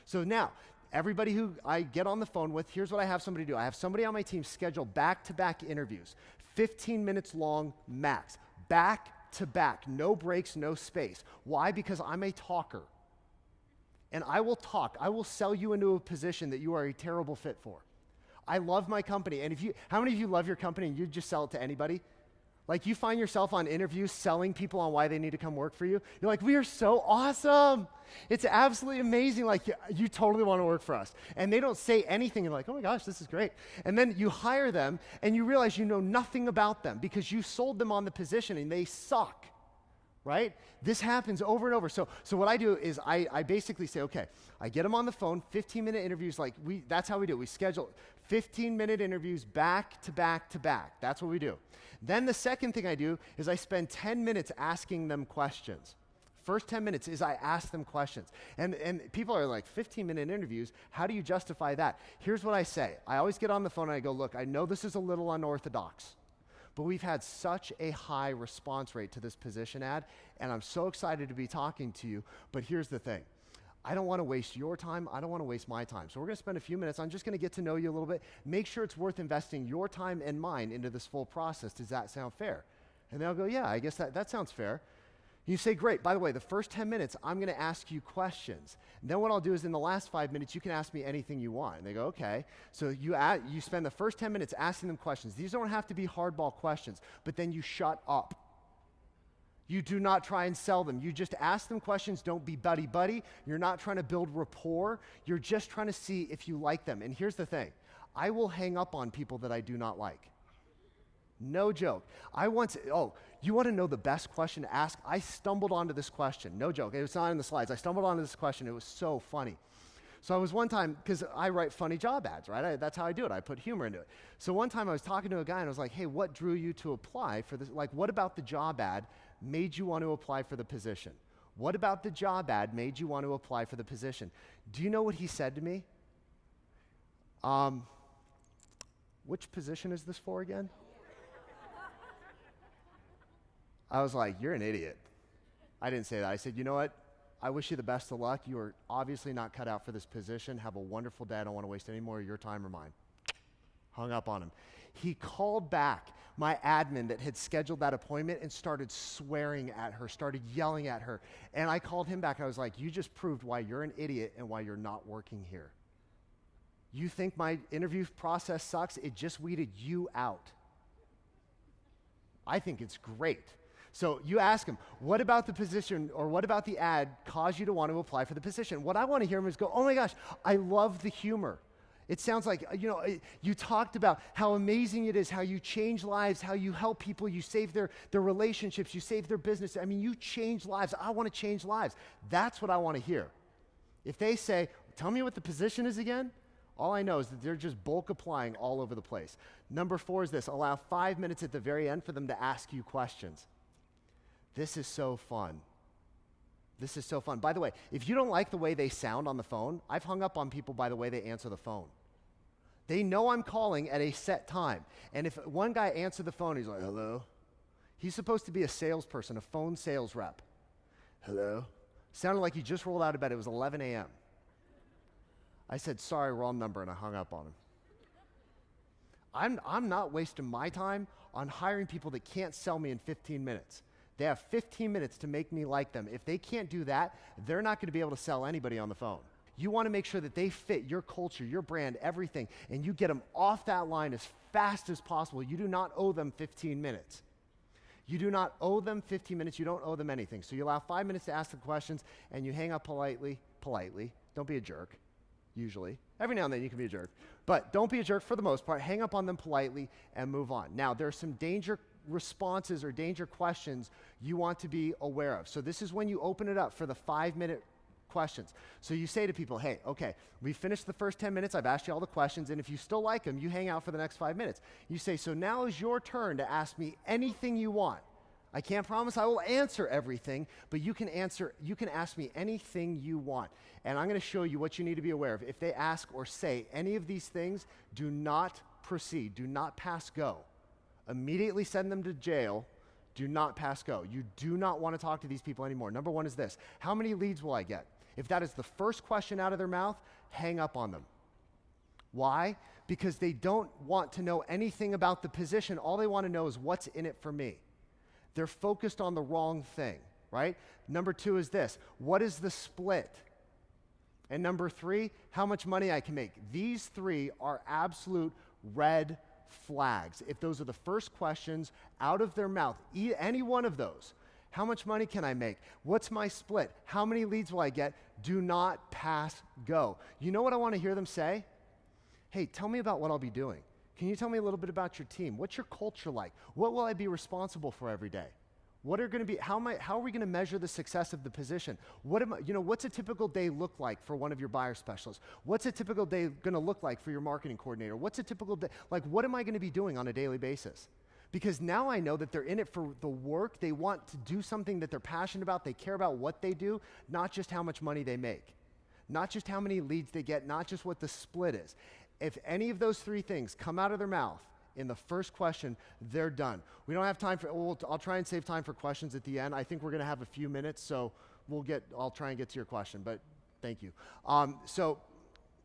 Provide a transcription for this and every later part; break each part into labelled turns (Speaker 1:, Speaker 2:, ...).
Speaker 1: So now, everybody who I get on the phone with, here's what I have somebody do. I have somebody on my team schedule back-to-back interviews, 15 minutes long max, back-to-back, no breaks, no space. Why? Because I'm a talker. And I will talk. I will sell you into a position that you are a terrible fit for. I love my company. And how many of you love your company and you just sell it to anybody? Like you find yourself on interviews selling people on why they need to come work for you. You're like, we are so awesome. It's absolutely amazing. Like you totally want to work for us. And they don't say anything. You're like, oh my gosh, this is great. And then you hire them and you realize you know nothing about them because you sold them on the position and they suck. Right? This happens over and over. So what I do is I basically say, okay, I get them on the phone, 15-minute interviews, that's how we do it. We schedule 15-minute interviews back to back to back. That's what we do. Then the second thing I do is I spend 10 minutes asking them questions. First 10 minutes is I ask them questions. And people are like, 15-minute interviews, how do you justify that? Here's what I say. I always get on the phone and I go, look, I know this is a little unorthodox, but we've had such a high response rate to this position ad, and I'm so excited to be talking to you, but here's the thing. I don't want to waste your time. I don't want to waste my time. So we're going to spend a few minutes. I'm just going to get to know you a little bit. Make sure it's worth investing your time and mine into this full process. Does that sound fair? And they'll go, yeah, I guess that sounds fair. You say, great. By the way, the first 10 minutes, I'm going to ask you questions. And then what I'll do is in the last 5 minutes, you can ask me anything you want. And they go, okay. So you spend the first 10 minutes asking them questions. These don't have to be hardball questions, but then you shut up. You do not try and sell them. You just ask them questions. Don't be buddy-buddy. You're not trying to build rapport. You're just trying to see if you like them. And here's the thing. I will hang up on people that I do not like. No joke. You want to know the best question to ask? I stumbled onto this question. No joke. It was not in the slides. I stumbled onto this question. It was so funny. So I was one time, because I write funny job ads, right? That's how I do it. I put humor into it. So one time I was talking to a guy and I was like, hey, what drew you to apply for this? Like, what about the job ad made you want to apply for the position? What about the job ad made you want to apply for the position? Do you know what he said to me? Which position is this for again? I was like, you're an idiot. I didn't say that. I said, you know what? I wish you the best of luck. You are obviously not cut out for this position. Have a wonderful day. I don't want to waste any more of your time or mine. Hung up on him. He called back my admin that had scheduled that appointment and started swearing at her, started yelling at her. And I called him back. I was like, you just proved why you're an idiot and why you're not working here. You think my interview process sucks? It just weeded you out. I think it's great. So you ask them, what about the position or what about the ad caused you to want to apply for the position? What I want to hear them is go, oh my gosh, I love the humor. It sounds like, you talked about how amazing it is, how you change lives, how you help people, you save their relationships, you save their business. I mean, you change lives. I want to change lives. That's what I want to hear. If they say, tell me what the position is again, all I know is that they're just bulk applying all over the place. Number 4 is this, allow 5 minutes at the very end for them to ask you questions. This is so fun. This is so fun. By the way, if you don't like the way they sound on the phone, I've hung up on people by the way they answer the phone. They know I'm calling at a set time. And if one guy answered the phone, he's like, hello? He's supposed to be a salesperson, a phone sales rep. Hello? Sounded like he just rolled out of bed. It was 11 a.m. I said, sorry, wrong number, and I hung up on him. I'm not wasting my time on hiring people that can't sell me in 15 minutes. They have 15 minutes to make me like them. If they can't do that, they're not going to be able to sell anybody on the phone. You want to make sure that they fit your culture, your brand, everything, and you get them off that line as fast as possible. You do not owe them 15 minutes. You do not owe them 15 minutes. You don't owe them anything. So you allow 5 minutes to ask the questions, and you hang up politely. Don't be a jerk, usually. Every now and then you can be a jerk. But don't be a jerk for the most part. Hang up on them politely and move on. Now, there are some danger responses or danger questions you want to be aware of. So this is when you open it up for the 5-minute questions. So you say to people, hey, okay, we finished the first 10 minutes. I've asked you all the questions, and if you still like them, you hang out for the next 5 minutes. You say, so now is your turn to ask me anything you want. I can't promise I will answer everything, but you can ask me anything you want. And I'm going to show you what you need to be aware of. If they ask or say any of these things, do not proceed. Do not pass go. Immediately send them to jail. Do not pass go. You do not want to talk to these people anymore. Number 1 is this. How many leads will I get? If that is the first question out of their mouth, hang up on them. Why? Because they don't want to know anything about the position. All they want to know is what's in it for me. They're focused on the wrong thing, right? Number 2 is this: what is the split? And number 3, how much money I can make. These 3 are absolute red flags. If those are the first questions out of their mouth, any one of those, how much money can I make? What's my split? How many leads will I get? Do not pass go. You know what I want to hear them say? Hey, tell me about what I'll be doing. Can you tell me a little bit about your team? What's your culture like? What will I be responsible for every day? What are going to be, how are we going to measure the success of the position? What's a typical day look like for one of your buyer specialists? What's a typical day going to look like for your marketing coordinator? What's a typical day, like what am I going to be doing on a daily basis? Because now I know that they're in it for the work. They want to do something that they're passionate about. They care about what they do, not just how much money they make, not just how many leads they get, not just what the split is. If any of those 3 things come out of their mouth in the first question, they're done. We don't have time for, I'll try and save time for questions at the end. I think we're going to have a few minutes, so I'll try and get to your question, but thank you. So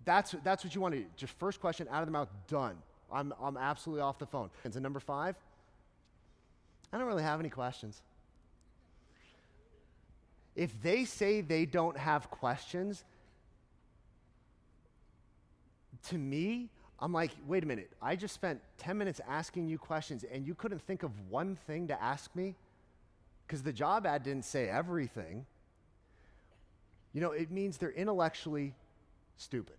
Speaker 1: that's what you want to do. Just first question out of the mouth, done. I'm absolutely off the phone. And so number 5, I don't really have any questions. If they say they don't have questions, to me, I'm like, wait a minute, I just spent 10 minutes asking you questions and you couldn't think of one thing to ask me? Because the job ad didn't say everything. It means they're intellectually stupid.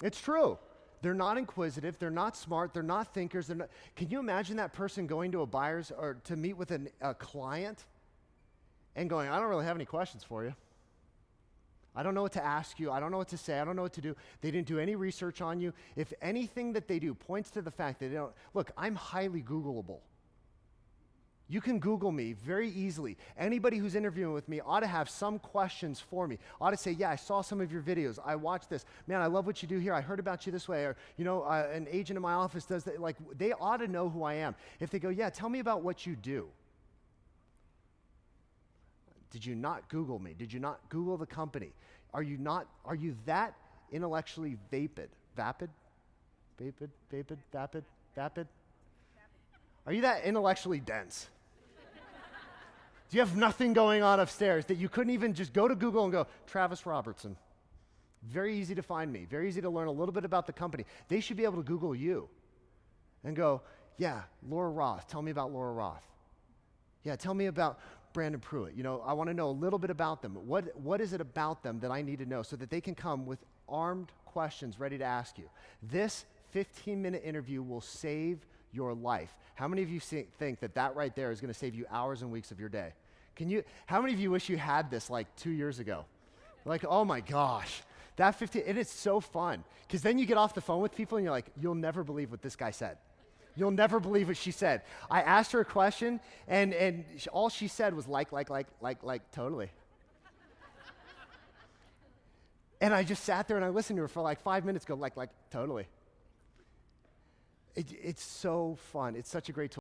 Speaker 1: It's true. They're not inquisitive, they're not smart, they're not thinkers. Can you imagine that person going to a buyer's or to meet with a client and going, I don't really have any questions for you. I don't know what to ask you. I don't know what to say. I don't know what to do. They didn't do any research on you. If anything that they do points to the fact that they don't, look, I'm highly Googleable. You can Google me very easily. Anybody who's interviewing with me ought to have some questions for me. Ought to say, yeah, I saw some of your videos. I watched this. Man, I love what you do here. I heard about you this way. Or, an agent in my office does that. Like, they ought to know who I am. If they go, yeah, tell me about what you do. Did you not Google me? Did you not Google the company? Are you that intellectually vapid? Vapid? Are you that intellectually dense? Do you have nothing going on upstairs that you couldn't even just go to Google and go, Travis Robertson? Very easy to find me. Very easy to learn a little bit about the company. They should be able to Google you and go, yeah, Laura Roth. Tell me about Laura Roth. Yeah, tell me about Brandon Pruitt. I want to know a little bit about them. What is it about them that I need to know so that they can come with armed questions ready to ask you? This 15-minute interview will save your life. How many of you think that right there is going to save you hours and weeks of your day? How many of you wish you had this like 2 years ago? Like, oh my gosh, it is so fun. Because then you get off the phone with people and you're like, you'll never believe what this guy said. You'll never believe what she said. I asked her a question, and all she said was like, totally. And I just sat there and I listened to her for like 5 minutes, go like, totally. It's so fun. It's such a great tool.